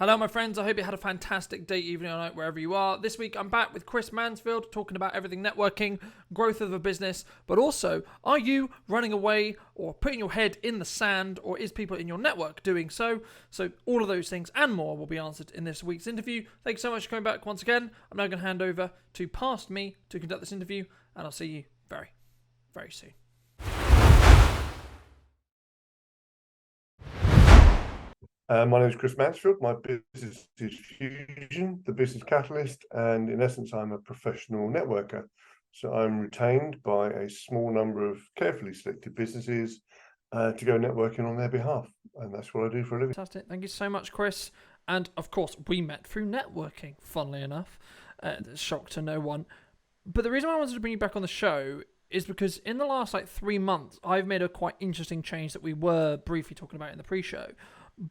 Hello, my friends. I hope you had a fantastic day, evening, or night, wherever you are. This week, I'm back with Chris Mansfield talking about everything networking, growth of a business, but also, are you running away or putting your head in the sand, or is people in your network doing so? So, all of those things and more will be answered in this week's interview. Thank you so much for coming back once again. I'm now going to hand over to past me to conduct this interview, and I'll see you very, very soon. My name is Chris Mansfield. My business is Fusion, the business catalyst, and in essence, I'm a professional networker. So I'm retained by a small number of carefully selected businesses to go networking on their behalf, and that's what I do for a living. Fantastic. Thank you so much, Chris. And of course, we met through networking, funnily enough. Shock to no one. But the reason why I wanted to bring you back on the show is because in the last 3 months, I've made a quite interesting change that we were briefly talking about in the pre-show.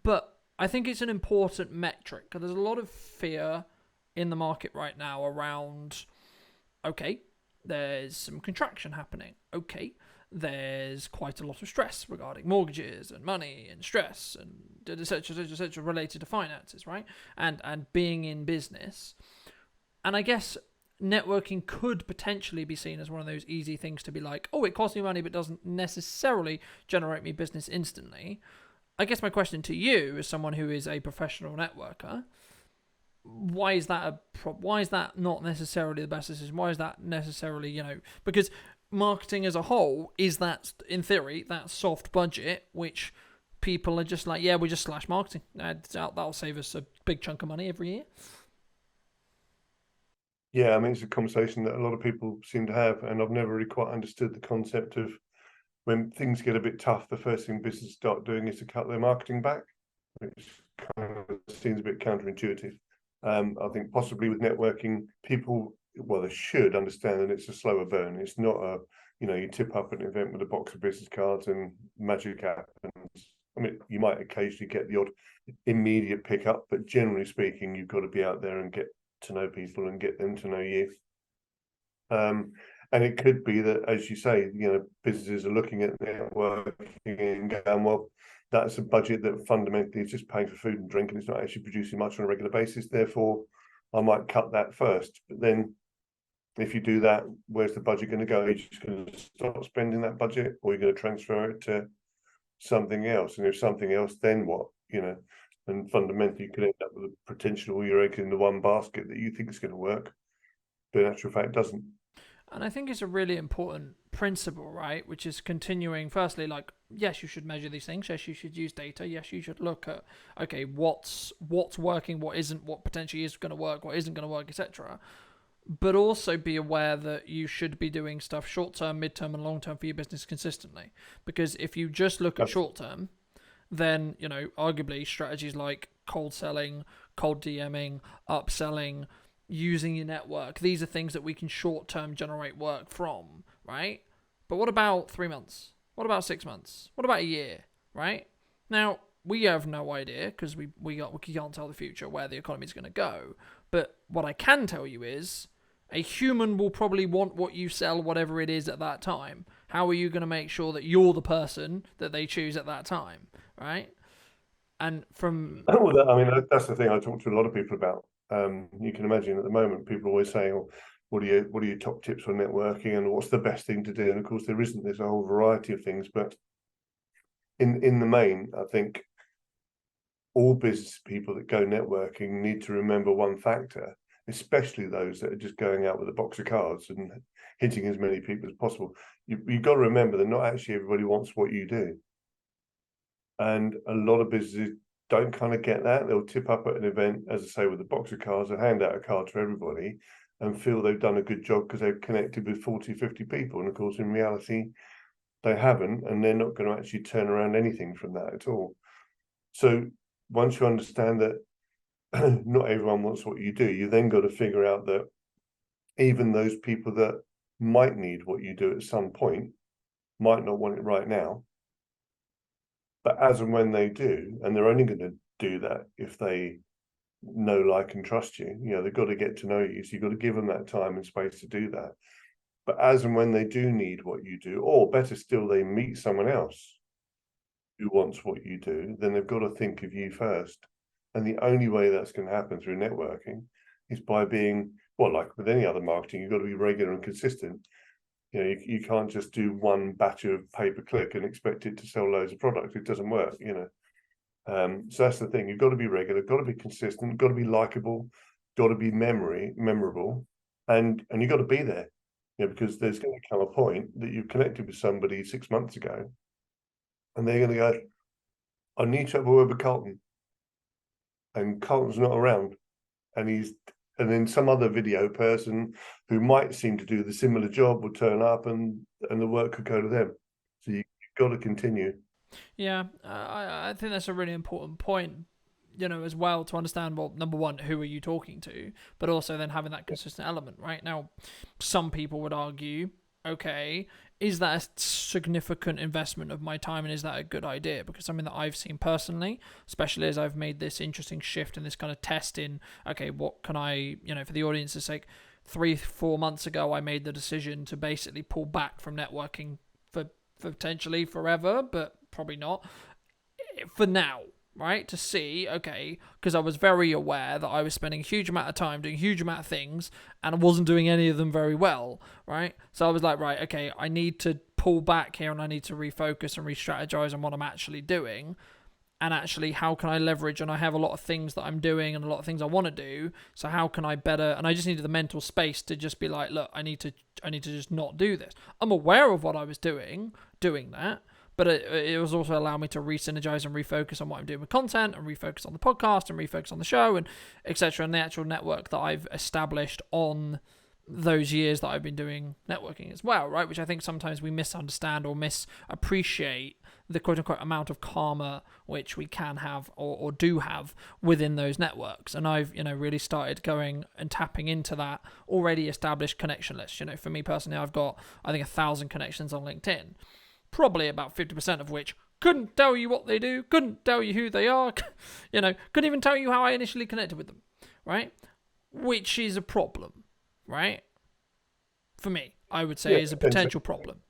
But I think it's an important metric because there's a lot of fear in the market right now around, okay, there's some contraction happening. Okay, there's quite a lot of stress regarding mortgages and money and stress and etc. related to finances, right? And being in business. And I guess networking could potentially be seen as one of those easy things to be like, oh, it costs me money but doesn't necessarily generate me business instantly. I guess my question to you, as someone who is a professional networker, why is that why is that not necessarily the best decision? Why is that necessarily, because marketing as a whole is that, in theory, that soft budget which people are just like, yeah, we just slash marketing. That'll save us a big chunk of money every year. Yeah, I mean, it's a conversation that a lot of people seem to have, and I've never really quite understood the concept of when things get a bit tough, the first thing businesses start doing is to cut their marketing back, which kind of seems a bit counterintuitive. I think possibly with networking, people, well, they should understand that it's a slower burn. It's not you tip up at an event with a box of business cards and magic happens. I mean, you might occasionally get the odd immediate pickup, but generally speaking, you've got to be out there and get to know people and get them to know you. And it could be that, as you say, businesses are looking at networking and going, well, that's a budget that fundamentally is just paying for food and drink and it's not actually producing much on a regular basis. Therefore, I might cut that first. But then if you do that, where's the budget going to go? Are you just going to stop spending that budget, or are you going to transfer it to something else? And if something else, then what? And fundamentally, you could end up with a potential all your eggs in the one basket that you think is going to work, but in actual fact, it doesn't. And I think it's a really important principle, right? Which is continuing, firstly, yes, you should measure these things. Yes, you should use data. Yes, you should look at, okay, what's working, what isn't, what potentially is going to work, what isn't going to work, etc. But also be aware that you should be doing stuff short term, mid term, and long term for your business consistently. Because if you just look at short term, then, arguably strategies like cold selling, cold DMing, upselling, using your network, these are things that we can short term generate work from, right? But what about 3 months? What about 6 months? What about a year, right? Now, we have no idea because we can't tell the future where the economy is going to go. But what I can tell you is a human will probably want what you sell, whatever it is at that time. How are you going to make sure that you're the person that they choose at that time, right? And from Well, I mean, that's the thing I talk to a lot of people about. You can imagine at the moment people are always saying, "Oh, what are your top tips on networking, and what's the best thing to do?" And of course, there isn't. There's a whole variety of things, but in the main, I think all business people that go networking need to remember one factor, especially those that are just going out with a box of cards and hitting as many people as possible. You've got to remember that not actually everybody wants what you do. And a lot of businesses don't kind of get that. They'll tip up at an event, as I say, with a box of cards and hand out a card to everybody and feel they've done a good job because they've connected with 40, 50 people. And of course, in reality, they haven't, and they're not going to actually turn around anything from that at all. So once you understand that not everyone wants what you do, you then got to figure out that even those people that might need what you do at some point might not want it right now. But as and when they do, and they're only going to do that if they know, like, and trust you, they've got to get to know you. So you've got to give them that time and space to do that. But as and when they do need what you do, or better still, they meet someone else who wants what you do, then they've got to think of you first. And the only way that's going to happen through networking is by being, well, like with any other marketing, you've got to be regular and consistent. You can't just do one batch of pay-per-click and expect it to sell loads of products. It doesn't work. So that's the thing. You've got to be regular, got to be consistent, got to be likable, got to be memorable, and you've got to be there. Because there's going to come a point that you've connected with somebody 6 months ago, and they're going to go, "I need to have a word with Carlton," and Carlton's not around, and then some other video person who might seem to do the similar job will turn up, and the work could go to them. So you've got to continue. Yeah, I think that's a really important point, as well, to understand, well, number one, who are you talking to, but also then having that consistent element, right? Now, some people would argue, okay, is that a significant investment of my time, and is that a good idea? Because something that I've seen personally, especially as I've made this interesting shift and this kind of test in, okay, what can I, for the audience's sake, 3-4 months ago, I made the decision to basically pull back from networking for potentially forever, but probably not for now, right? To see, okay, because I was very aware that I was spending a huge amount of time doing a huge amount of things and I wasn't doing any of them very well, right? So I was like, right, okay, I need to pull back here and I need to refocus and re-strategize on what I'm actually doing. And actually, how can I leverage? And I have a lot of things that I'm doing and a lot of things I want to do. So how can I better? And I just needed the mental space to just be like, look, I need to just not do this. I'm aware of what I was doing that, but it was also allowing me to re-synergize and refocus on what I'm doing with content, and refocus on the podcast, and refocus on the show, and etc. And the actual network that I've established on those years that I've been doing networking as well, right? Which I think sometimes we misunderstand or misappreciate the quote-unquote amount of karma which we can have or do have within those networks. And I've, really started going and tapping into that already established connection list. For me personally, I've got, I think, 1,000 connections on LinkedIn, probably about 50% of which couldn't tell you what they do, couldn't tell you who they are, couldn't even tell you how I initially connected with them, right? Which is a problem, right? For me, I would say is a potential problem.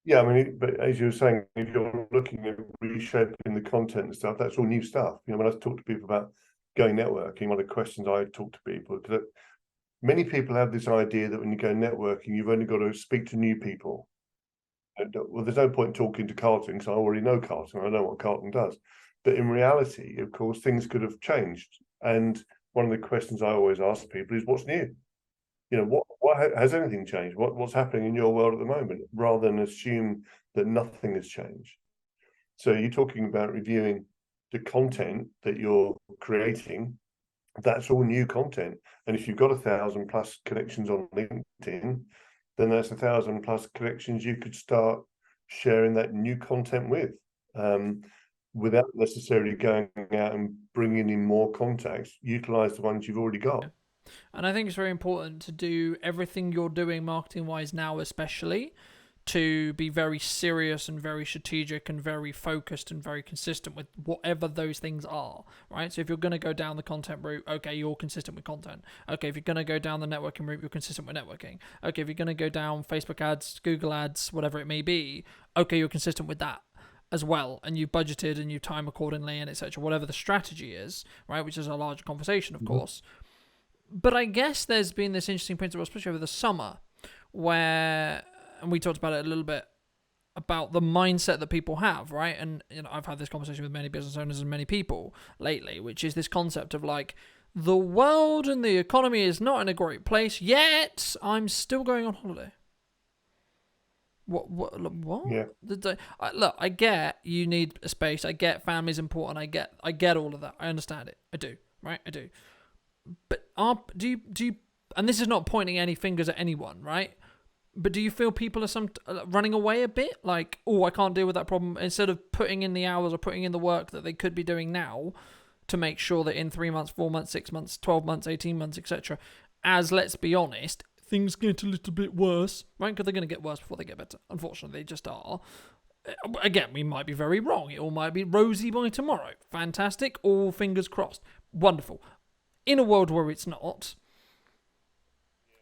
Yeah, I mean, but as you were saying, if you're looking at reshaping the content and stuff, that's all new stuff. When I talk to people about going networking, one of the questions I talk to people, because many people have this idea that when you go networking, you've only got to speak to new people. And, well, there's no point talking to Carlton because I already know Carlton. I know what Carlton does. But in reality, of course, things could have changed. And one of the questions I always ask people is, what's new? What has anything changed? What's happening in your world at the moment, rather than assume that nothing has changed. So you're talking about reviewing the content that you're creating. That's all new content. And if you've got 1,000+ connections on LinkedIn, then that's 1,000+ connections you could start sharing that new content with, without necessarily going out and bringing in more contacts. Utilize the ones you've already got. And I think it's very important to do everything you're doing marketing wise now, especially, to be very serious and very strategic and very focused and very consistent with whatever those things are, right? So if you're going to go down the content route, okay, you're consistent with content. Okay, if you're going to go down the networking route, you're consistent with networking. Okay, if you're going to go down Facebook ads, Google ads, whatever it may be, okay, you're consistent with that as well, and you budgeted and you time accordingly and etc. Whatever the strategy is, right? Which is a larger conversation, of course. But I guess there's been this interesting principle, especially over the summer, where, and we talked about it a little bit, about the mindset that people have, right? And I've had this conversation with many business owners and many people lately, which is this concept of like, the world and the economy is not in a great place, yet I'm still going on holiday. What? Yeah. Look, I get you need a space. I get family's important. I get all of that. I understand it. I do, right? I do. But do you? And this is not pointing any fingers at anyone, right? But do you feel people are running away a bit? Like, oh, I can't deal with that problem. Instead of putting in the hours or putting in the work that they could be doing now to make sure that in 3 months, 4 months, 6 months, 12 months, 18 months, etc. As, let's be honest, things get a little bit worse, right? Because they're going to get worse before they get better. Unfortunately, they just are. Again, we might be very wrong. It all might be rosy by tomorrow. Fantastic. All fingers crossed. Wonderful. In a world where it's not,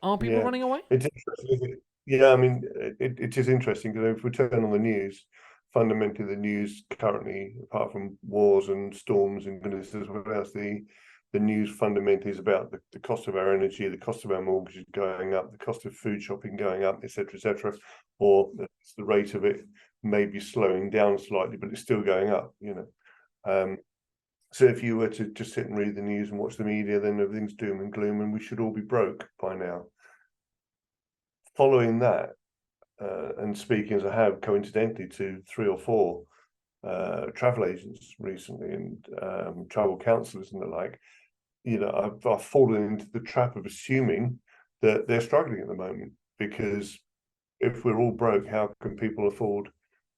are people running away? It's interesting, isn't it? Yeah, I mean, it is interesting because if we turn on the news, fundamentally the news currently, apart from wars and storms and goodness knows what else, the news fundamentally is about the cost of our energy, the cost of our mortgages going up, the cost of food shopping going up, etc., or the rate of it may be slowing down slightly, but it's still going up, so if you were to just sit and read the news and watch the media, then everything's doom and gloom and we should all be broke by now. Following that, and speaking as I have coincidentally to 3 or 4 travel agents recently and travel counsellors and the like, I've fallen into the trap of assuming that they're struggling at the moment, because if we're all broke, how can people afford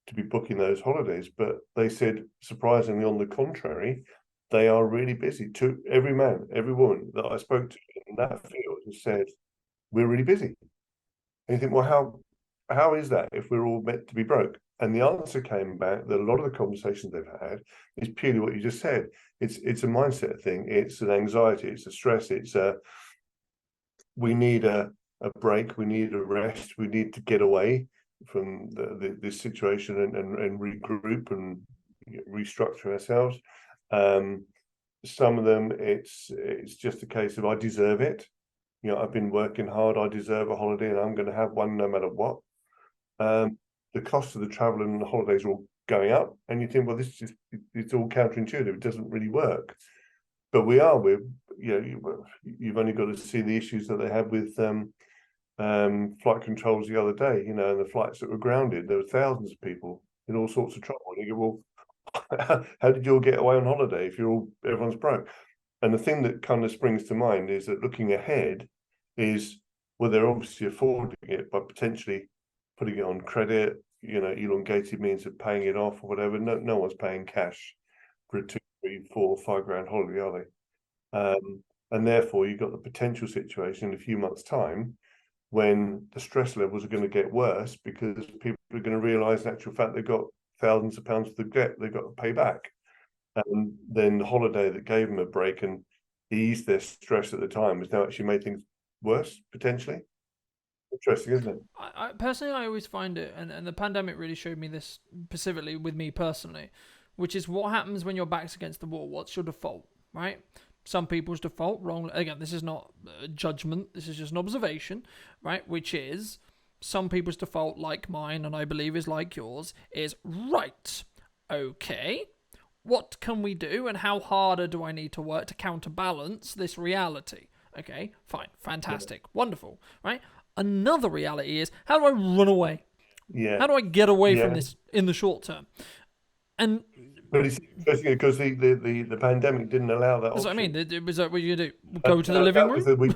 to be booking those holidays? But they said, surprisingly, on the contrary, they are really busy. To every man, every woman that I spoke to in that field has said, we're really busy. And you think, well, how is that if we're all meant to be broke? And the answer came back that a lot of the conversations they've had is purely what you just said. It's a mindset thing. It's an anxiety. It's a stress. We need a break. We need a rest. We need to get away from this situation and regroup and restructure ourselves. Some of them, it's just a case of I deserve it. I've been working hard. I deserve a holiday, and I'm going to have one no matter what. The cost of the travel and the holidays are all going up, and you think, well, it's all counterintuitive. It doesn't really work, but you've only got to see the issues that they had with flight controls the other day. And the flights that were grounded, there were thousands of people in all sorts of trouble. And you go, well, how did you all get away on holiday if everyone's broke? And the thing that kind of springs to mind is that looking ahead is, well, they're obviously affording it by potentially putting it on credit, elongated means of paying it off or whatever. No one's paying cash for a 2, 3, 4, 5 grand holiday, are they? And therefore, you've got the potential situation in a few months' time when the stress levels are going to get worse, because people are going to realise, in actual fact, they've got thousands of pounds of debt they've got to pay back. And then the holiday that gave them a break and eased their stress at the time has now actually made things worse, potentially. Interesting, isn't it? I personally, I always find it, and the pandemic really showed me this specifically with me personally, which is what happens when your back's against the wall. What's your default, right? Some people's default, wrong. Again, this is not a judgment. This is just an observation, right? Which is some people's default, like mine, and I believe is like yours, is right. Okay, what can we do, and how harder do I need to work to counterbalance this reality? Okay, fine, fantastic, wonderful, right? Another reality is, how do I run away? Yeah. How do I get away from this in the short term? And but it's interesting because the pandemic didn't allow that. That's option. what I mean. It was what you do. Go to the living room. We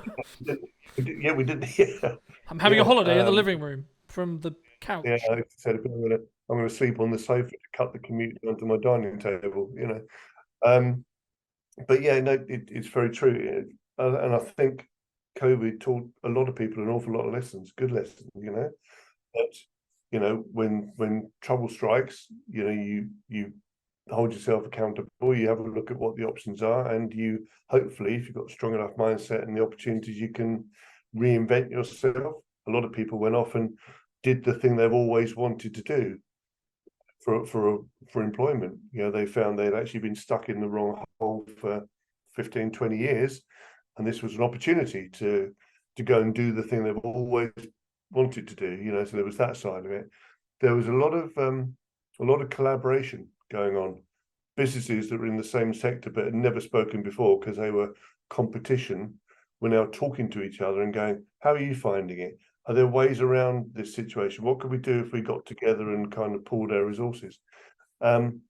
did. Yeah. I'm having a holiday in the living room from the couch. Yeah, I said I'm going to sleep on the sofa to cut the commute down to my dining table. But yeah, no, it's very true, and I think COVID taught a lot of people an awful lot of lessons, good lessons. That when trouble strikes, you hold yourself accountable. You have a look at what the options are, and you hopefully, if you've got a strong enough mindset and the opportunities, you can reinvent yourself. A lot of people went off and did the thing they've always wanted to do for employment. They found they'd actually been stuck in the wrong hole for 15, 20 years, and this was an opportunity to go and do the thing they've always wanted to do. So there was that side of it. There was a lot of collaboration going on. Businesses that were in the same sector but had never spoken before because they were competition were now talking to each other and going, how are you finding it? Are there ways around this situation? What could we do if we got together and kind of pooled our resources? And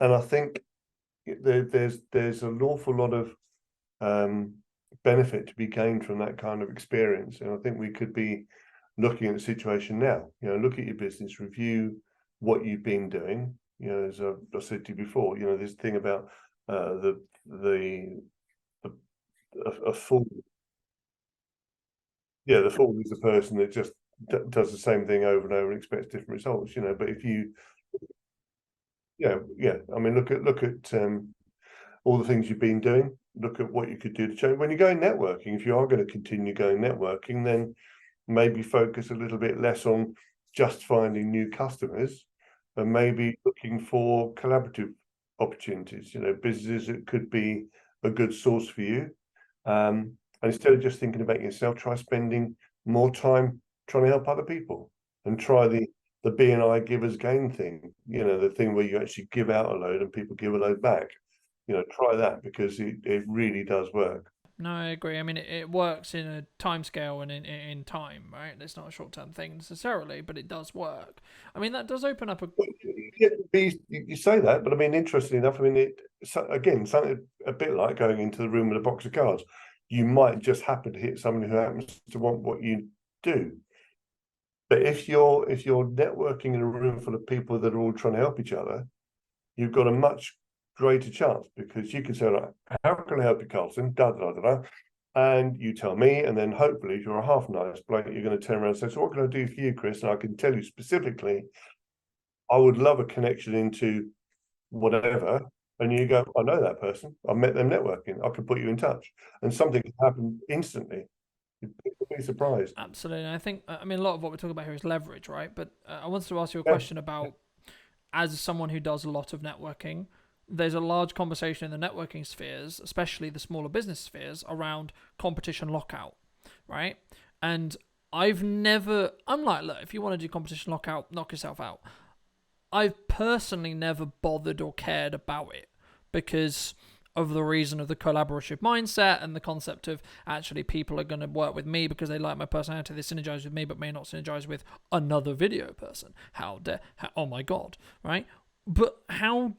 I think there's an awful lot of benefit to be gained from that kind of experience. And I think we could be looking at the situation now. Look at your business, review what you've been doing. As I said to you before, this thing about a fool. Yeah, the fool is the person that just does the same thing over and over and expects different results. But if you, yeah, I mean, look at all the things you've been doing. Look at what you could do to change. When you're going networking, if you are going to continue going networking, then maybe focus a little bit less on just finding new customers and maybe looking for collaborative opportunities, businesses that could be a good source for you. And instead of just thinking about yourself, try spending more time trying to help other people, and try the B&I givers gain thing, the thing where you actually give out a load and people give a load back. Try that, because it really does work. No, I agree. I mean, it works in a time scale and in time, right? It's not a short term thing necessarily, but it does work. I mean, that does open up a. You say that, but I mean, interestingly enough, I mean, again, something a bit like going into the room with a box of cards. You might just happen to hit someone who happens to want what you do. But if you're networking in a room full of people that are all trying to help each other, you've got a much greater chance, because you can say, right, how can I help you, Carlson? Da da da da. And you tell me, and then hopefully, if you're a half nice bloke, you're going to turn around and say, so what can I do for you, Chris? And I can tell you specifically, I would love a connection into whatever. And you go, I know that person. I met them networking. I could put you in touch. And something can happen instantly. You'd be surprised. Absolutely. And I think, I mean, a lot of what we're talking about here is leverage, right? But I wanted to ask you a Yeah. question about, as someone who does a lot of networking, there's a large conversation in the networking spheres, especially the smaller business spheres, around competition lockout, right? And I'm like, look, if you want to do competition lockout, knock yourself out. I've personally never bothered or cared about it, because of the reason of the collaborative mindset and the concept of actually people are going to work with me because they like my personality, they synergize with me, but may not synergize with another video person. Oh my God, right? But how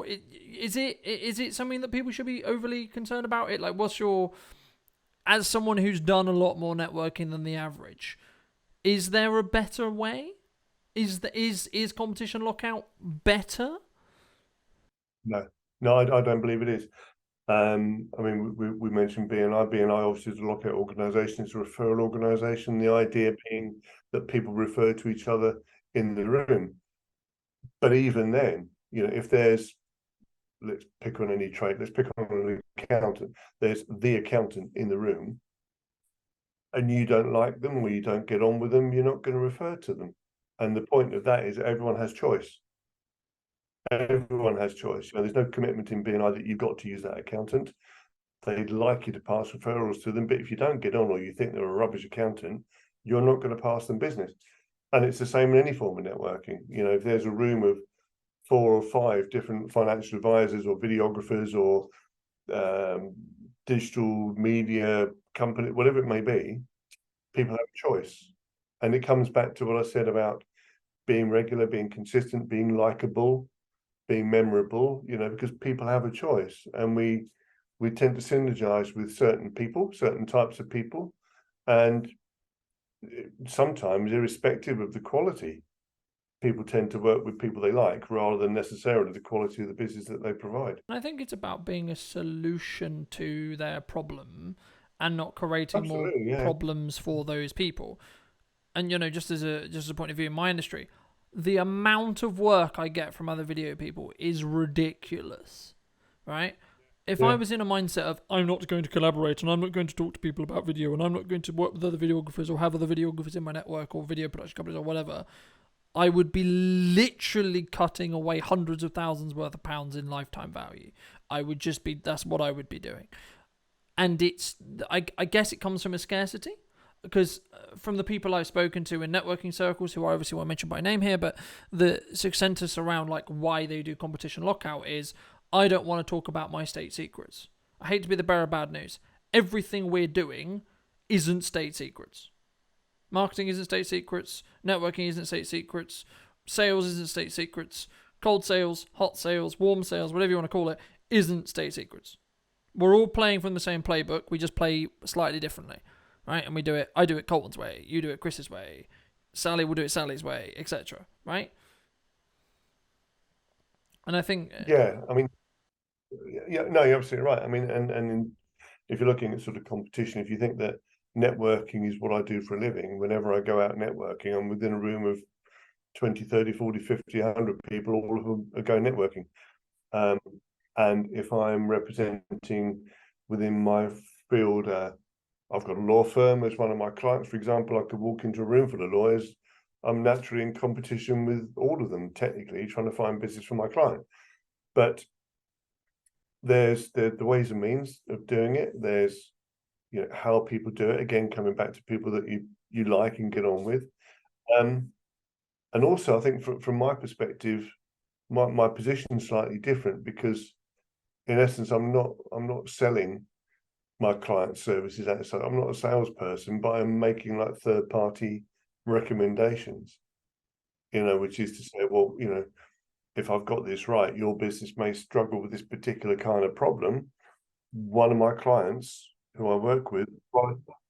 is it something that people should be overly concerned about it? Like, what's your, as someone who's done a lot more networking than the average, is there a better way? Is competition lockout better? No, no, I don't believe it is. I mean, we mentioned BNI. BNI obviously is a lockout organisation. It's a referral organisation. The idea being that people refer to each other in the room. But even then, if there's, let's pick on any trade, let's pick on an accountant. There's the accountant in the room, and you don't like them or you don't get on with them, you're not going to refer to them. And the point of that is everyone has choice. Everyone has choice. There's no commitment in BNI that you've got to use that accountant. They'd like you to pass referrals to them, but if you don't get on or you think they're a rubbish accountant, you're not going to pass them business. And it's the same in any form of networking. If there's a room of 4 or 5 different financial advisors or videographers or digital media company, whatever it may be, people have a choice. And it comes back to what I said about being regular, being consistent, being likable, being memorable, because people have a choice, and we tend to synergize with certain people, certain types of people, and sometimes, irrespective of the quality, people tend to work with people they like rather than necessarily the quality of the business that they provide. I think it's about being a solution to their problem and not creating more Absolutely, yeah. problems for those people. And just as a point of view in my industry, the amount of work I get from other video people is ridiculous, right? If I was in a mindset of I'm not going to collaborate and I'm not going to talk to people about video and I'm not going to work with other videographers or have other videographers in my network or video production companies or whatever, I would be literally cutting away hundreds of thousands worth of pounds in lifetime value. That's what I would be doing. And I guess it comes from a scarcity, because from the people I've spoken to in networking circles, who I obviously won't mention by name here, but the success around like why they do competition lockout is, I don't want to talk about my state secrets. I hate to be the bearer of bad news. Everything we're doing isn't state secrets. Marketing isn't state secrets. Networking isn't state secrets. Sales isn't state secrets. Cold sales, hot sales, warm sales, whatever you want to call it, isn't state secrets. We're all playing from the same playbook. We just play slightly differently, right? And I do it Colton's way. You do it Chris's way. Sally will do it Sally's way, etc. Right? And I think, Yeah, I mean, yeah, no, you're absolutely right. I mean, and if you're looking at sort of competition, if you think that networking is what I do for a living, whenever I go out networking, I'm within a room of 20, 30, 40, 50, 100 people, all of them are going networking. And if I'm representing within my field, I've got a law firm as one of my clients, for example, I could walk into a room full of lawyers. I'm naturally in competition with all of them, technically, trying to find business for my client. But there's the ways and means of doing it. There's, you know, how people do it. Again, coming back to people that you like and get on with. And also, I think from my perspective, my position is slightly different, because in essence, I'm not selling my client services outside. I'm not a salesperson, but I'm making like third-party recommendations, you know, which is to say, well, you know, if I've got this right, your business may struggle with this particular kind of problem. One of my clients who I work with,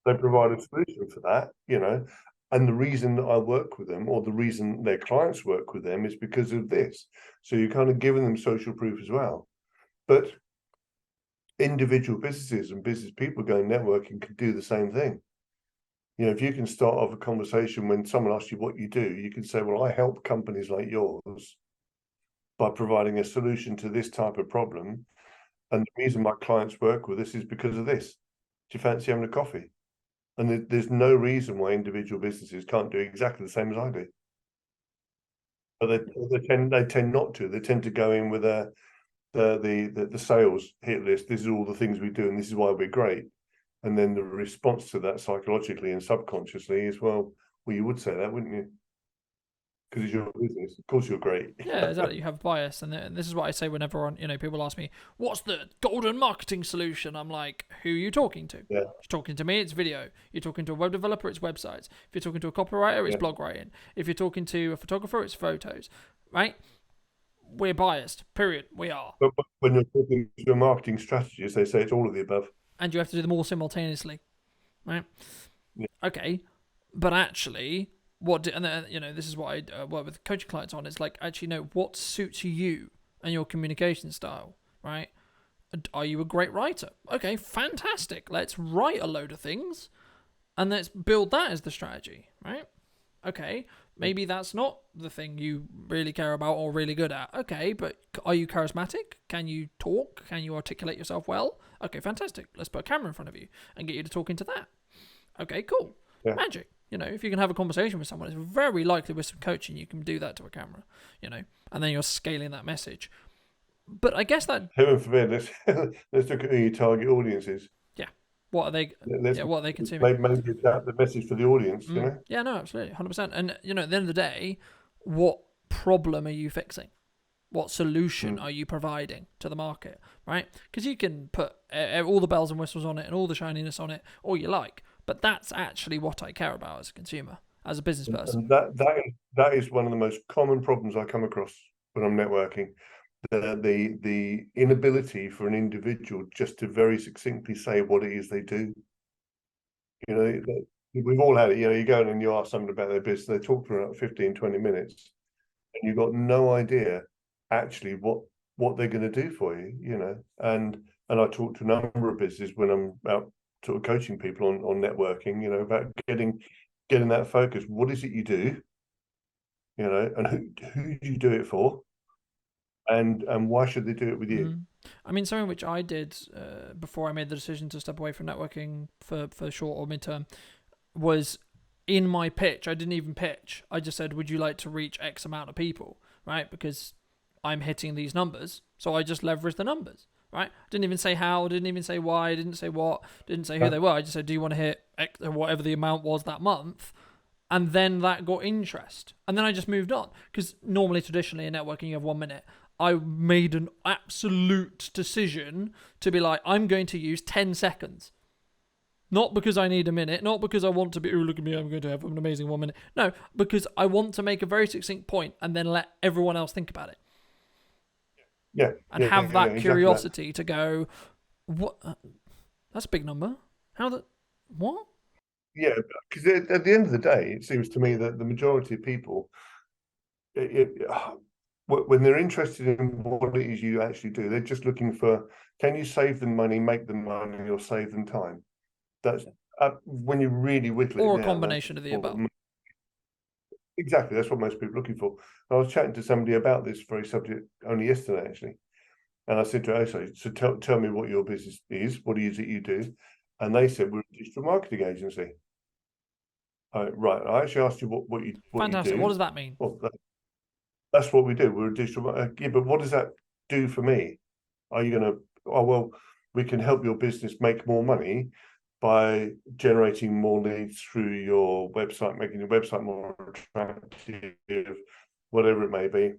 they provide a solution for that, you know, and the reason that I work with them, or the reason their clients work with them, is because of this. So you're kind of giving them social proof as well. But individual businesses and business people going networking can do the same thing. You know, if you can start off a conversation when someone asks you what you do, you can say, well, I help companies like yours by providing a solution to this type of problem. And the reason my clients work with us is because of this. Do you fancy having a coffee? And there's no reason why individual businesses can't do exactly the same as I do. But they tend not to. They tend to go in with the sales hit list. This is all the things we do, and this is why we're great. And then the response to that psychologically and subconsciously is, well, you would say that, wouldn't you? Because it's your business. Of course, you're great. Yeah, exactly. You have bias, and this is what I say whenever people ask me, "What's the golden marketing solution?" I'm like, "Who are you talking to? Yeah. You're talking to me, it's video. You're talking to a web developer, it's websites. If you're talking to a copywriter, it's Yeah. blog writing. If you're talking to a photographer, it's photos. Right? We're biased. Period. We are. But when you're talking to a marketing strategist, they say it's all of the above. And you have to do them all simultaneously, right? Yeah. Okay, but actually, and then, this is what I work with coaching clients on. It's like, actually, no, what suits you and your communication style, right? Are you a great writer? Okay, fantastic. Let's write a load of things and let's build that as the strategy, right? Okay, maybe that's not the thing you really care about or really good at. Okay, but are you charismatic? Can you talk? Can you articulate yourself well? Okay, fantastic. Let's put a camera in front of you and get you to talk into that. Okay, cool. Yeah. Magic. If you can have a conversation with someone, it's very likely with some coaching you can do that to a camera, and then you're scaling that message. But I guess that... Heaven forbid, let's look at who your target audience is. Yeah. What are they what are they consuming? Maybe adapt the message for the audience, you know? Yeah, no, absolutely. 100%. And, at the end of the day, what problem are you fixing? What solution are you providing to the market, right? Because you can put all the bells and whistles on it and all the shininess on it, all you like. But that's actually what I care about as a consumer, as a business person. And that is one of the most common problems I come across when I'm networking. The inability for an individual just to very succinctly say what it is they do. We've all had it. You go in and you ask someone about their business, they talk for about 15, 20 minutes, and you've got no idea actually what they're going to do for you, and I talk to a number of businesses when I'm out sort of coaching people on networking, about getting that focus. What is it you do, and who do you do it for, and why should they do it with you? I mean, something which I did before I made the decision to step away from networking for short or midterm was, in my pitch, I didn't even pitch. I just said, would you like to reach X amount of people, right? Because I'm hitting these numbers. So I just leveraged the numbers, right? Didn't even say how, didn't even say why, didn't say what, didn't say who they were. I just said, do you want to hit X, or whatever the amount was that month? And then that got interest. And then I just moved on. Because normally, traditionally, in networking, you have 1 minute. I made an absolute decision to be like, I'm going to use 10 seconds. Not because I need a minute, not because I want to be, oh, look at me, I'm going to have an amazing 1 minute. No, because I want to make a very succinct point and then let everyone else think about it. Yeah. And have that curiosity to go, what? That's a big number. What? Yeah, because at the end of the day, it seems to me that the majority of people, when they're interested in what it is you actually do, they're just looking for, can you save them money, make them money, or save them time? That's when you really whittle it down. Or a combination of the above. Exactly, that's what most people are looking for. I was chatting to somebody about this very subject only yesterday, actually. And I said to her, so tell me what your business is, what is it you do? And they said, we're a digital marketing agency. Right. I actually asked you what you Fantastic. What do. does that mean? Well, that's what we do. We're a digital. Yeah, but what does that do for me? Are you going to? Oh well, we can help your business make more money by generating more leads through your website, making your website more attractive, whatever it may be.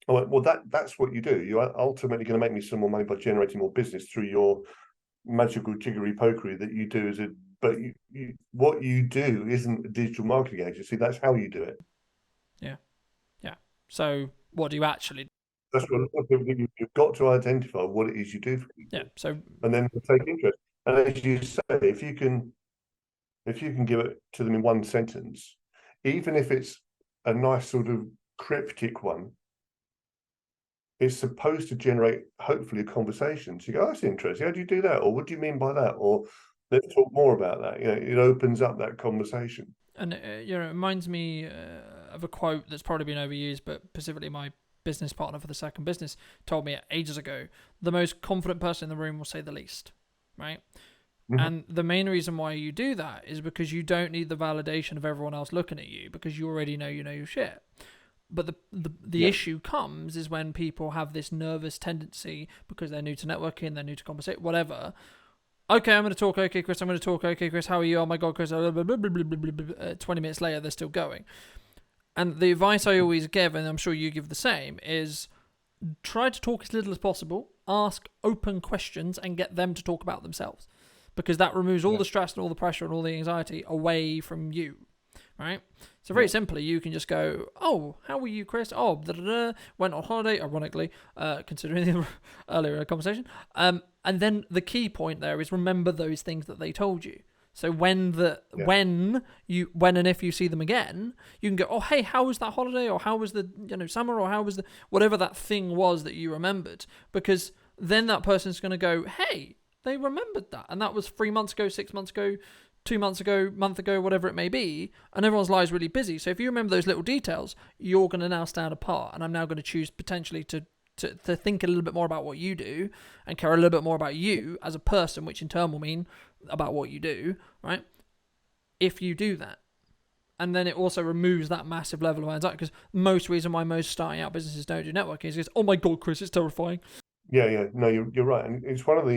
I went, well, that's what you do. You're ultimately going to make me some more money by generating more business through your magical jiggery pokery that you do but what you do isn't a digital marketing agency. That's how you do it. Yeah. Yeah. So what do you actually do? That's what you've got to identify what it is you do for Yeah. people, So and then take interest. And as you say, if you can give it to them in one sentence, even if it's a nice sort of cryptic one, it's supposed to generate hopefully a conversation. So you go, oh, that's interesting. How do you do that? Or what do you mean by that? Or let's talk more about that. It opens up that conversation. And it reminds me of a quote that's probably been overused, but specifically my business partner for the second business told me ages ago: the most confident person in the room will say the least, right? Mm-hmm. And the main reason why you do that is because you don't need the validation of everyone else looking at you, because you already know your shit. But the issue comes is when people have this nervous tendency because they're new to networking, they're new to conversation, whatever. Okay, I'm going to talk. Okay, Chris, I'm going to talk. Okay, Chris, how are you? Oh my God, Chris. 20 minutes later, they're still going. And the advice I always give, and I'm sure you give the same, is try to talk as little as possible, ask open questions, and get them to talk about themselves. Because that removes all the stress and all the pressure and all the anxiety away from you. Right? So very simply, you can just go, oh, how were you, Chris? Oh, went on holiday, ironically, considering the earlier conversation. And then the key point there is remember those things that they told you. So when and if you see them again, you can go, oh, hey, how was that holiday? Or how was the summer? Or how was the whatever that thing was that you remembered? Because then that person's going to go, hey, they remembered that. And that was 3 months ago, 6 months ago, 2 months ago, month ago, whatever it may be, and everyone's lives really busy. So if you remember those little details, you're going to now stand apart. And I'm now going to choose potentially to think a little bit more about what you do and care a little bit more about you as a person, which in turn will mean about what you do, right? If you do that. And then it also removes that massive level of anxiety, because most reason why most starting out businesses don't do networking is because, oh my God, Chris, it's terrifying. Yeah. No, you're right. And it's one of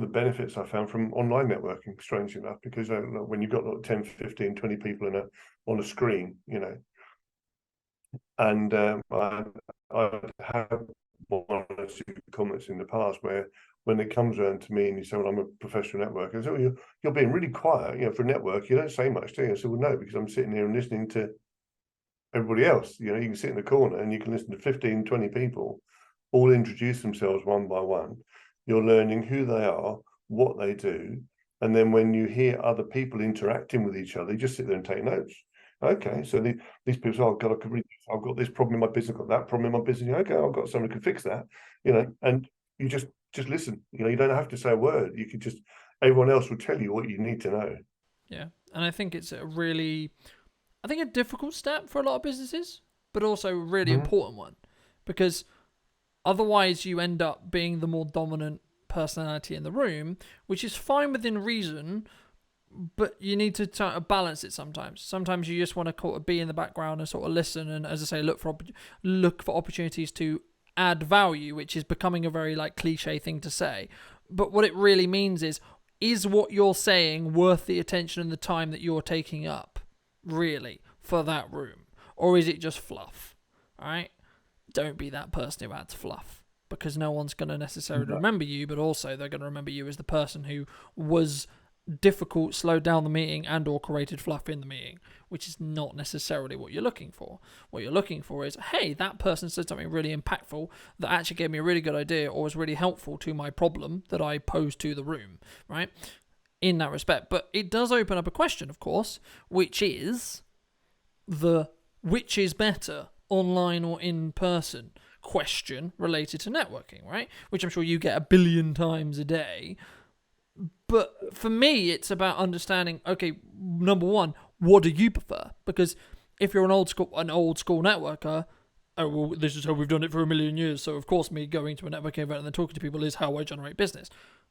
the benefits I found from online networking, strangely enough, because when you've got like 10, 15, 20 people on a screen, and I'd had one or two comments in the past where when it comes around to me and you say, well, I'm a professional networker, I say, well, you're being really quiet, for a network, you don't say much, do you? I said, well, no, because I'm sitting here and listening to everybody else. You can sit in the corner and you can listen to 15, 20 people all introduce themselves one by one. You're learning who they are, what they do. And then when you hear other people interacting with each other, you just sit there and take notes. Okay, so these people say, I've got this problem in my business, I've got that problem in my business. Okay, I've got someone who can fix that, and you just listen. You don't have to say a word. You can everyone else will tell you what you need to know. Yeah, and I think it's a difficult step for a lot of businesses, but also a really important one, because otherwise you end up being the more dominant personality in the room, which is fine within reason, but you need to balance it sometimes. Sometimes you just want to be in the background and sort of listen, and as I say, look for opportunities to add value, which is becoming a very cliche thing to say. But what it really means is what you're saying worth the attention and the time that you're taking up, really, for that room? Or is it just fluff? All right? Don't be that person who adds fluff, because no one's going to necessarily remember you, but also they're going to remember you as the person who was difficult, slowed down the meeting, and or created fluff in the meeting, which is not necessarily what you're looking for. What you're looking for is, hey, that person said something really impactful that actually gave me a really good idea or was really helpful to my problem that I posed to the room, right? In that respect. But it does open up a question, of course, which is which is better, online or in person question related to networking, right? Which I'm sure you get 1 billion times a day. But for me, it's about understanding, okay, number one, what do you prefer? Because if you're an old school networker, oh, well, this is how we've done it for 1 million years, so of course me going to a networking event and then talking to people is how I generate business.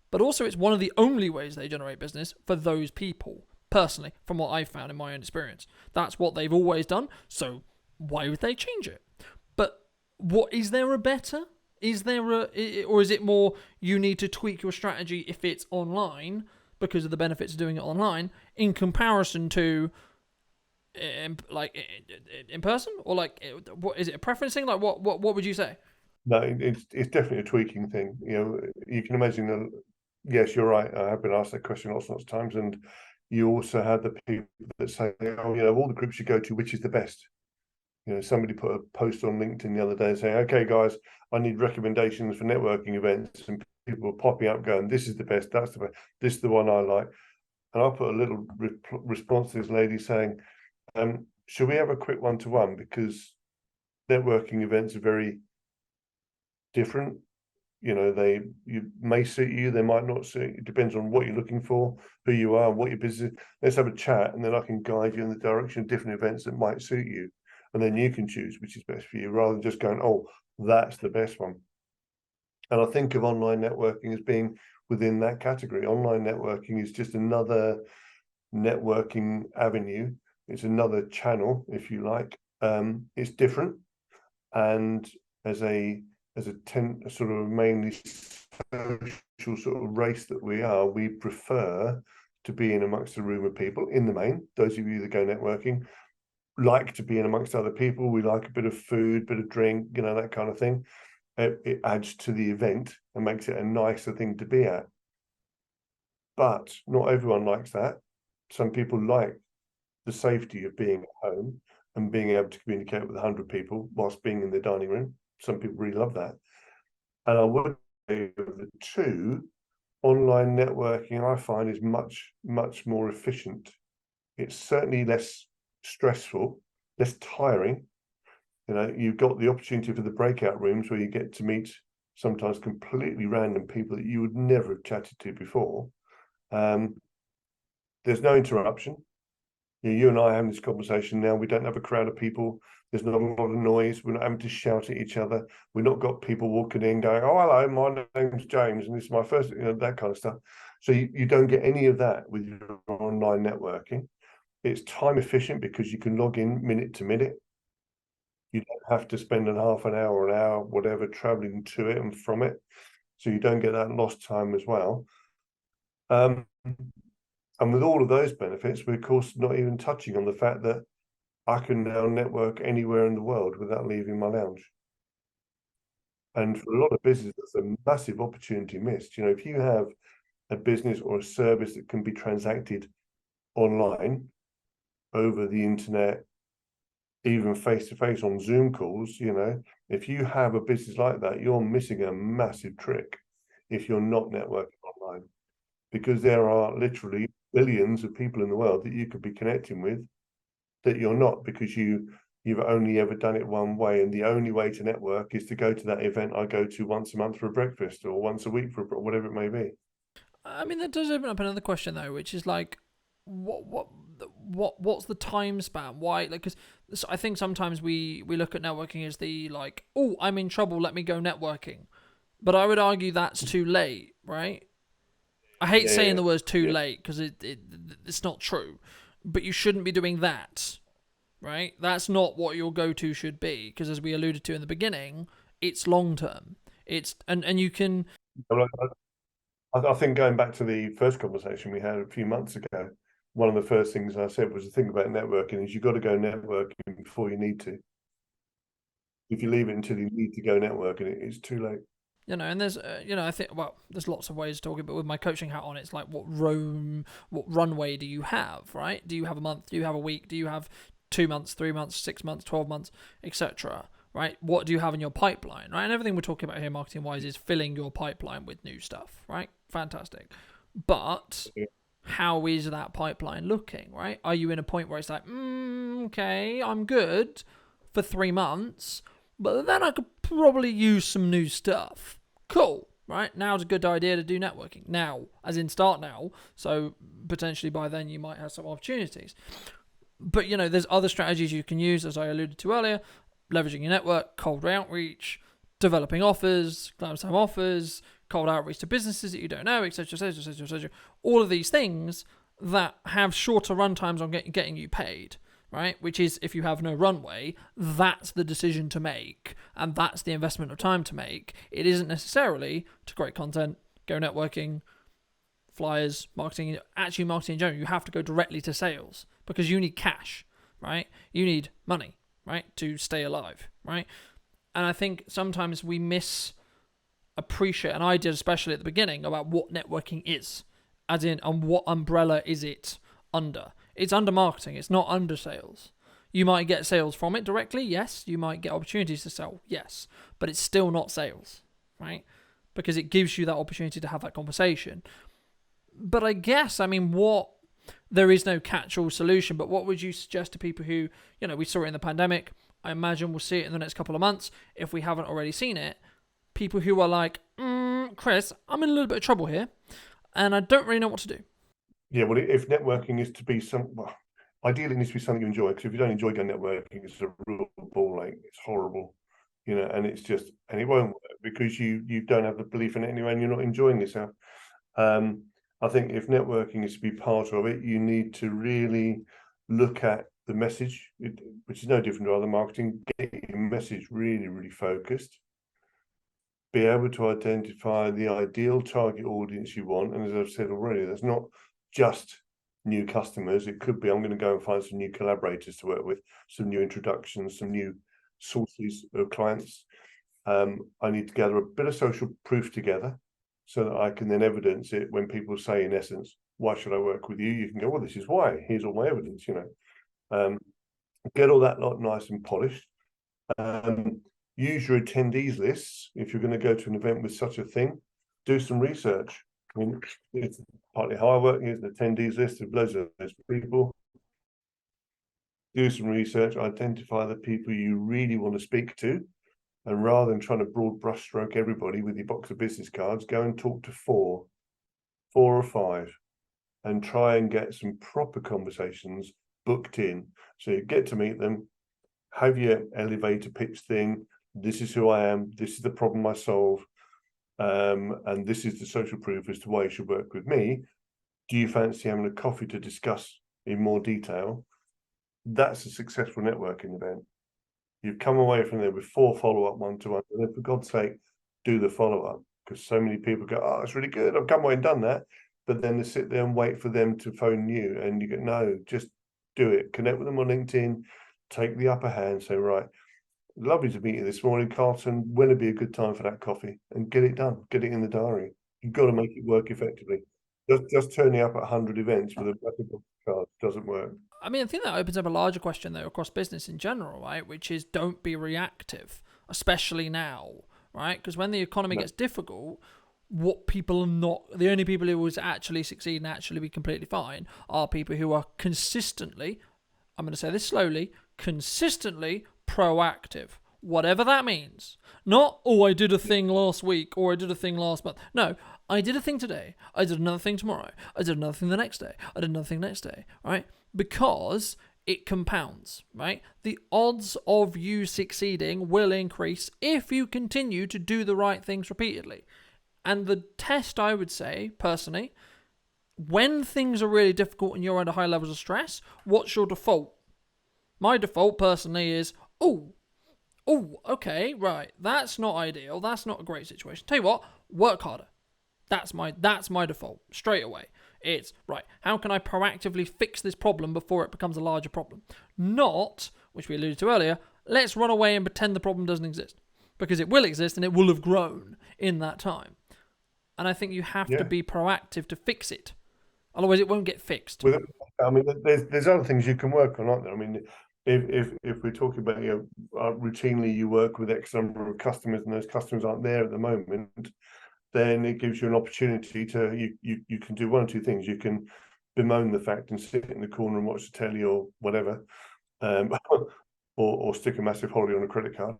But also it's one of the only ways they generate business for those people. personally, from what I've found in my own experience. That's what they've always done, so why would they change it? But what is there a better? Is there or is it more you need to tweak your strategy if it's online because of the benefits of doing it online in comparison to in person, or like what is it a preferencing? Like what would you say? No, it's definitely a tweaking thing. You can imagine that. Yes, you're right. I have been asked that question lots and lots of times, and you also have the people that say, "Oh, all the groups you go to, which is the best?" Somebody put a post on LinkedIn the other day saying, "Okay, guys, I need recommendations for networking events," and people were popping up going, "This is the best. That's the best. This is the one I like." And I put a little response to this lady saying, "Should we have a quick one-to-one, because networking events are very different. They may suit you, they might not suit you. It depends on what you're looking for, who you are, what your business is. Let's have a chat, and then I can guide you in the direction of different events that might suit you, and then you can choose which is best for you, rather than just going, oh, that's the best one." And I think of online networking as being within that category. Online networking is just another networking avenue. It's another channel, if you like. It's different, and as a sort of mainly social sort of race that we are, we prefer to be in amongst a room of people. In the main, those of you that go networking like to be in amongst other people. We like a bit of food, bit of drink, that kind of thing. It adds to the event and makes it a nicer thing to be at. But not everyone likes that. Some people like the safety of being at home and being able to communicate with 100 people whilst being in the dining room. Some people really love that. And I would say of the two, online networking, I find, is much, much more efficient. It's certainly less stressful, less tiring. You've got the opportunity for the breakout rooms where you get to meet sometimes completely random people that you would never have chatted to before. There's no interruption. You and I are having this conversation now. We don't have a crowd of people. There's not a lot of noise. We're not having to shout at each other. We've not got people walking in going, "Oh, hello, my name's James, and this is my first," that kind of stuff. So you don't get any of that with your online networking. It's time efficient because you can log in minute to minute. You don't have to spend an hour, whatever, traveling to it and from it. So you don't get that lost time as well. And with all of those benefits, we're of course not even touching on the fact that I can now network anywhere in the world without leaving my lounge. And for a lot of businesses, that's a massive opportunity missed. If you have a business or a service that can be transacted online, over the internet, even face-to-face on Zoom calls, if you have a business like that, you're missing a massive trick if you're not networking online, because there are literally billions of people in the world that you could be connecting with that you're not, because you've only ever done it one way, and the only way to network is to go to that event I go to once a month for a breakfast, or once a week for whatever it may be. I mean, that does open up another question though, which is like, what's the time span? Why? Like, because I think sometimes we look at networking as the like, oh, I'm in trouble, let me go networking. But I would argue that's too late, right? I hate saying the words too late because it's not true, but you shouldn't be doing that, right? That's not what your go-to should be, because as we alluded to in the beginning, it's long term. It's and you can. I think going back to the first conversation we had a few months ago, one of the first things I said was the thing about networking is you've got to go networking before you need to. If you leave it until you need to go networking, it's too late. And there's, I think, well, there's lots of ways to talk it, but with my coaching hat on, it's like, what runway do you have, right? Do you have a month? Do you have a week? Do you have 2 months, 3 months, 6 months, 12 months, etc.? Right? What do you have in your pipeline, right? And everything we're talking about here, marketing-wise, is filling your pipeline with new stuff, right? Fantastic. But how is that pipeline looking, right? Are you in a point where it's like, okay, I'm good for 3 months, but then I could probably use some new stuff. Cool, right? Now's a good idea to do networking. Now, as in start now, so potentially by then you might have some opportunities. But, there's other strategies you can use, as I alluded to earlier, leveraging your network, cold outreach, developing offers, offers, cold outreach to businesses that you don't know, etc., etc., etc., etc. All of these things that have shorter run times on getting you paid, right? Which is, if you have no runway, that's the decision to make, and that's the investment of time to make. It isn't necessarily to create content, go networking, flyers, marketing, actually marketing in general. You have to go directly to sales because you need cash, right? You need money, right, to stay alive, right? And I think sometimes we appreciate, and I did especially at the beginning, about what networking is, as in, and what umbrella is it under. It's under marketing, it's not under sales. You might get sales from it directly, yes. You might get opportunities to sell, yes. But it's still not sales, right? Because it gives you that opportunity to have that conversation. But I guess, I mean, there is no catch-all solution, but what would you suggest to people who, we saw it in the pandemic, I imagine we'll see it in the next couple of months, if we haven't already seen it, people who are like, Chris, I'm in a little bit of trouble here, and I don't really know what to do. Yeah, well, if networking is to be ideally it needs to be something you enjoy, because if you don't enjoy going networking, it's a real ball ache. It's horrible, and it won't work because you don't have the belief in it anyway, and you're not enjoying yourself. I think if networking is to be part of it, you need to really look at the message, which is no different to other marketing. Get your message really, really focused. Be able to identify the ideal target audience you want. And as I've said already, that's not just new customers. It could be, I'm going to go and find some new collaborators to work with, some new introductions, some new sources of clients. I need to gather a bit of social proof together so that I can then evidence it when people say, in essence, why should I work with you? You can go, well, this is why. Here's all my evidence, Get all that lot nice and polished. Use your attendees lists. If you're going to go to an event with such a thing, do some research. I mean, it's partly how I work. Here's an attendees list of loads of those people. Do some research, identify the people you really want to speak to. And rather than trying to broad brushstroke everybody with your box of business cards, go and talk to four or five, and try and get some proper conversations booked in. So you get to meet them, have your elevator pitch thing. This is who I am. This is the problem I solve. And this is the social proof as to why you should work with me. Do you fancy having a coffee to discuss in more detail? That's a successful networking event. You've come away from there with 4 follow-up one-to-one, and then for God's sake, do the follow-up, because so many people go, oh, it's really good, I've come away and done that, but then they sit there and wait for them to phone you, and you go, no, just do it. Connect with them on LinkedIn, take the upper hand, say, right, lovely to meet you this morning, Carlton, when would be a good time for that coffee? And get it done, get it in the diary. You've got to make it work effectively. Just turning up at 100 events with a black card doesn't work. I mean, I think that opens up a larger question, though, across business in general, right? Which is, don't be reactive, especially now, right? Because when the economy gets difficult, what people are not, the only people who will actually succeed and actually be completely fine are people who are consistently, I'm going to say this slowly, consistently proactive. Whatever that means. Not, oh, I did a thing last week or I did a thing last month. No, I did a thing today. I did another thing tomorrow. I did another thing the next day. I did another thing next day, right? Because it compounds, right? The odds of you succeeding will increase if you continue to do the right things repeatedly. And the test, I would say, personally, when things are really difficult and you're under high levels of stress, what's your default? My default, personally, is, oh, okay, right, that's not ideal. That's not a great situation. Tell you what, work harder. That's my default, straight away. It's, right, how can I proactively fix this problem before it becomes a larger problem? Not, which we alluded to earlier, let's run away and pretend the problem doesn't exist. Because it will exist and it will have grown in that time. And I think you have to be proactive to fix it. Otherwise, it won't get fixed. I mean, there's other things you can work on, aren't there? I mean, if we're talking about, routinely you work with X number of customers and those customers aren't there at the moment, then it gives you an opportunity to, you can do one or two things. You can bemoan the fact and sit in the corner and watch the telly or whatever, or stick a massive holiday on a credit card,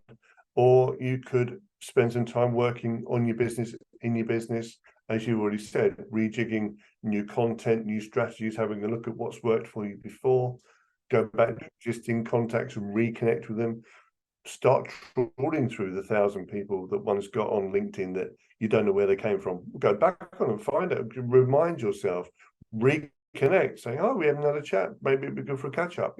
or you could spend some time working on your business, in your business, as you already said, rejigging new content, new strategies, having a look at what's worked for you before, go back to existing contacts and reconnect with them. Start trawling through the 1,000 people that one's got on LinkedIn that you don't know where they came from. Go back on and find out, remind yourself, reconnect connect, saying, "Oh, we had another chat. Maybe it'd be good for a catch up."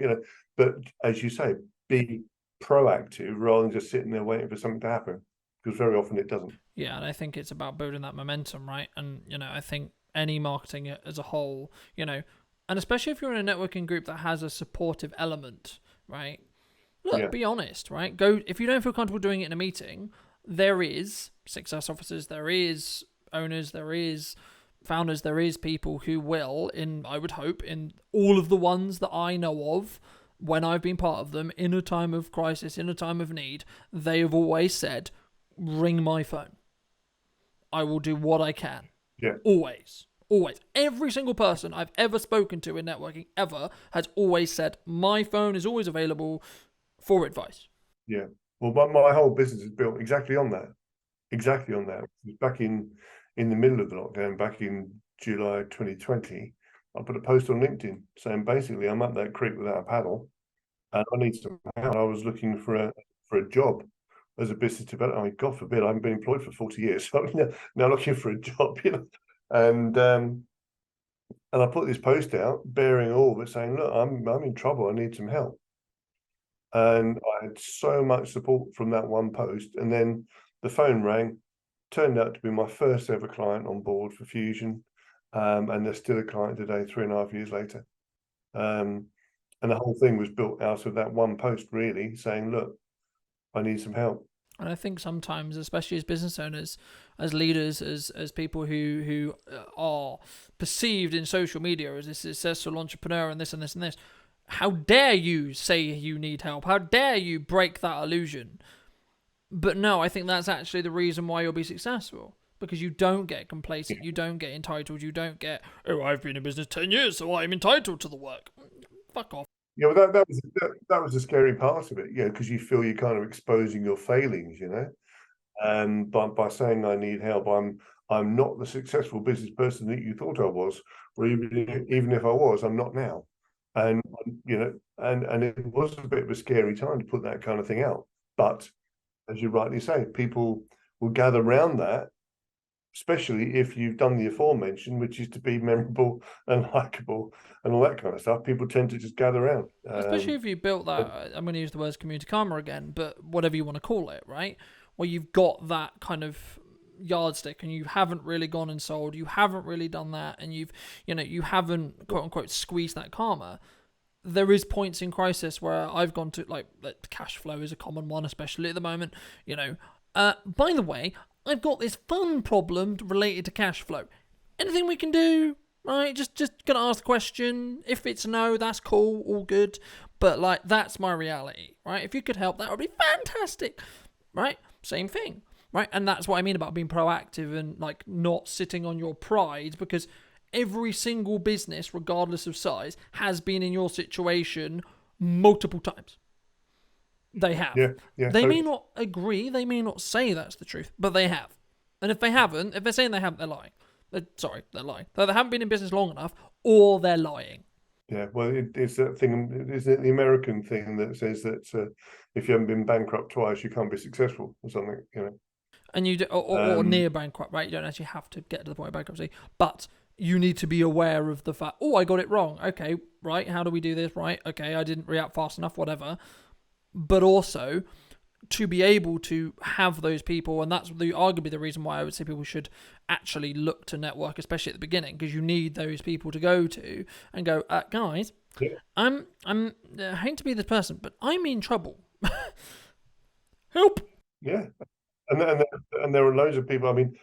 But as you say, be proactive rather than just sitting there waiting for something to happen, because very often it doesn't. Yeah, and I think it's about building that momentum, right? And I think any marketing as a whole, and especially if you're in a networking group that has a supportive element, right? Look, Yeah, be honest, right? Go if you don't feel comfortable doing it in a meeting. There is success officers, there is owners, there is founders, there is people who will, in I would hope, in all of the ones that I know of, when I've been part of them, in a time of crisis, in a time of need, they have always said, "Ring my phone. I will do what I can." yeah, Always. Always. Every single person I've ever spoken to in networking ever has always said, "My phone is always available for advice." yeah. Well, but my whole business is built exactly on that. Exactly on that. Back in the middle of the lockdown, back in July 2020, I put a post on LinkedIn saying basically I'm up that creek without a paddle, and I need some help. I was looking for a job as a business developer. I mean, God forbid, I haven't been employed for 40 years, so I'm now looking for a job. And I put this post out, bearing all of it, saying, "Look, I'm in trouble. I need some help." And I had so much support from that one post, and then the phone rang. Turned out to be my first ever client on board for Fusion, and they're still a client today, 3.5 years later. And the whole thing was built out of that one post, really, saying, "Look, I need some help." And I think sometimes, especially as business owners, as leaders, as people who are perceived in social media as a successful entrepreneur and this and this and this, how dare you say you need help? How dare you break that illusion? But no, I think that's actually the reason why you'll be successful. Because you don't get complacent, you don't get entitled, you don't get, "Oh, I've been in business 10 years, so I'm entitled to the work." Fuck off. Yeah, well, that was the scary part of it, because you feel you're kind of exposing your failings, and by saying I need help, I'm not the successful business person that you thought I was, or even if I was, I'm not now. And and it was a bit of a scary time to put that kind of thing out. But as you rightly say, people will gather around that, especially if you've done the aforementioned, which is to be memorable and likable and all that kind of stuff. People tend to just gather around. Especially if you built that, I'm going to use the words community karma again, but whatever you want to call it, right? Where you've got that kind of yardstick and you haven't really gone and sold, you haven't really done that, and you haven't quote unquote squeezed that karma. There is points in crisis where I've gone to, like, cash flow is a common one, especially at the moment. By the way, I've got this fun problem related to cash flow. Anything we can do? Right, just gonna ask the question. If it's no, that's cool, all good. But like, that's my reality, right? If you could help, that would be fantastic, right? Same thing, right? And that's what I mean about being proactive and like not sitting on your pride, because every single business, regardless of size, has been in your situation multiple times. They have. Yeah. They So may not agree, they may not say that's the truth, but they have. And if they haven't, if they're saying they haven't, they're lying. They're lying. They haven't been in business long enough, or they're lying. yeah, well, it's that thing, isn't it? The American thing that says that if you haven't been bankrupt twice, you can't be successful or something. And you do, or near bankrupt, right? You don't actually have to get to the point of bankruptcy, but you need to be aware of the fact, "Oh, I got it wrong. Okay, right, how do we do this? Right, okay, I didn't react fast enough, whatever." But also to be able to have those people, and that's arguably the reason why I would say people should actually look to network, especially at the beginning, because you need those people to go to and go, "Guys, Yeah. I hate to be this person, but I'm in trouble. Help." Yeah, and there are loads of people. I mean,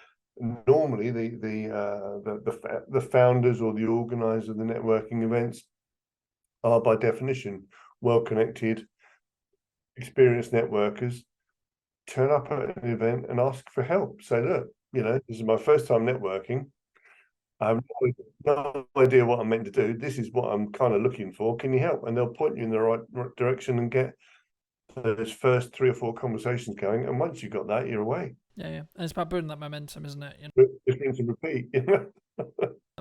normally the founders or the organisers of the networking events are by definition well connected, experienced networkers. Turn up at an event and ask for help. Say, "Look, this is my first time networking. I have no idea what I'm meant to do. This is what I'm kind of looking for. Can you help?" And they'll point you in the right direction and get those first 3 or 4 conversations going. And once you've got that, you're away. Yeah. And it's about building that momentum, isn't it? But it's going to repeat.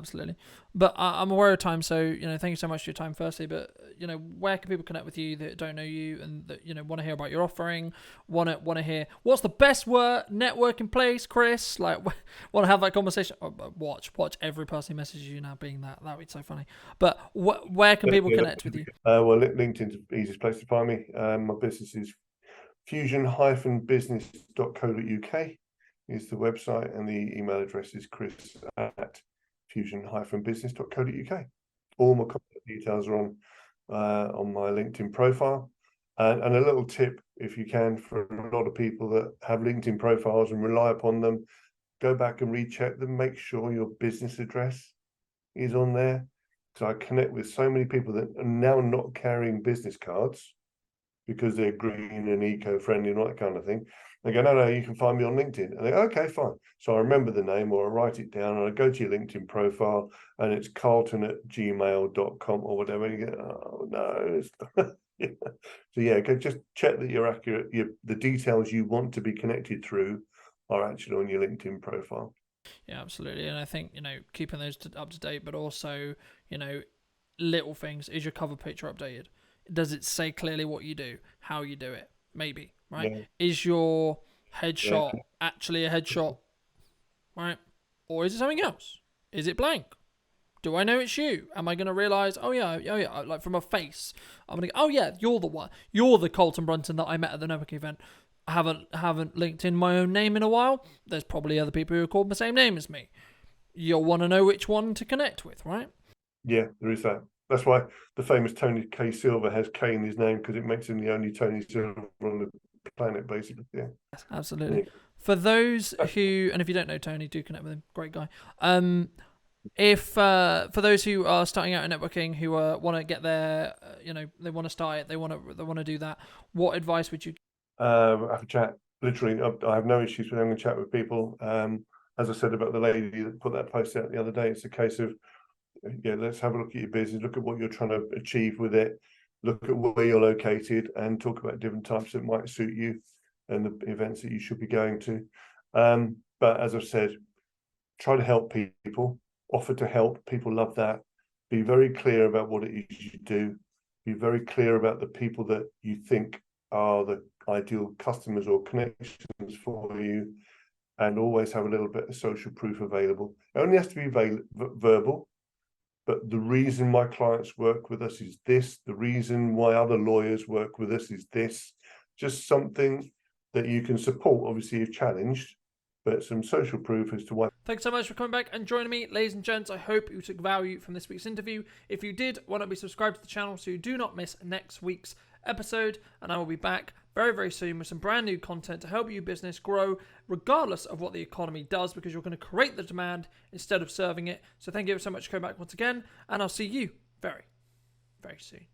absolutely. But I'm aware of time, so thank you so much for your time. Firstly, but where can people connect with you that don't know you and that want to hear about your offering? Want to hear what's the best networking place, Chris? Like, want to have that conversation? Watch every person who messages you now being that. That would be so funny. But where can people connect with you? Well, LinkedIn's the easiest place to find me. My business is fusion-business.co.uk is the website, and the email address is chris@fusion-business.co.uk. All my contact details are on my LinkedIn profile. And a little tip, if you can, for a lot of people that have LinkedIn profiles and rely upon them, go back and recheck them. Make sure your business address is on there. So I connect with so many people that are now not carrying business cards because they're green and eco-friendly and all that kind of thing. They go, no, you can find me on LinkedIn. And they go, okay, fine. So I remember the name, or I write it down, and I go to your LinkedIn profile, and it's carlton@gmail.com or whatever. And you go, oh, no. Yeah. So yeah, just check that you're accurate. The details you want to be connected through are actually on your LinkedIn profile. Yeah, absolutely. And I think, keeping those up to date, but also, little things. Is your cover picture updated? Does it say clearly what you do, how you do it? Maybe, right? Yeah. Is your headshot actually a headshot, right? Or is it something else? Is it blank? Do I know it's you? Am I going to realise, oh yeah, like from a face, I'm going to go, oh yeah, you're the one. You're the Colton Brunton that I met at the networking event. I haven't linked in my own name in a while. There's probably other people who are called the same name as me. You'll want to know which one to connect with, right? Yeah, there is that. That's why the famous Tony K. Silver has K in his name, because it makes him the only Tony Silver on the planet, basically. Yeah, absolutely. Yeah. For those who, and if you don't know Tony, do connect with him. Great guy. If for those who are starting out in networking, who want to get there, they want to start it, they want to do that. What advice would you? Have a chat. Literally, I have no issues with having a chat with people. As I said about the lady that put that post out the other day, it's a case of, let's have a look at your business, look at what you're trying to achieve with it, look at where you're located, and talk about different types that might suit you and the events that you should be going to. But as I've said, try to help people, offer to help. People love that. Be very clear about what it is you do. Be very clear about the people that you think are the ideal customers or connections for you, and always have a little bit of social proof available. It only has to be verbal. But the reason my clients work with us is this. The reason why other lawyers work with us is this. Just something that you can support, obviously, if challenged, but some social proof as to why. Thanks so much for coming back and joining me, ladies and gents. I hope you took value from this week's interview. If you did, why not be subscribed to the channel so you do not miss next week's episode. And I will be back very, very soon with some brand new content to help your business grow regardless of what the economy does, because you're going to create the demand instead of serving it. So thank you so much for coming back once again, and I'll see you very, very soon.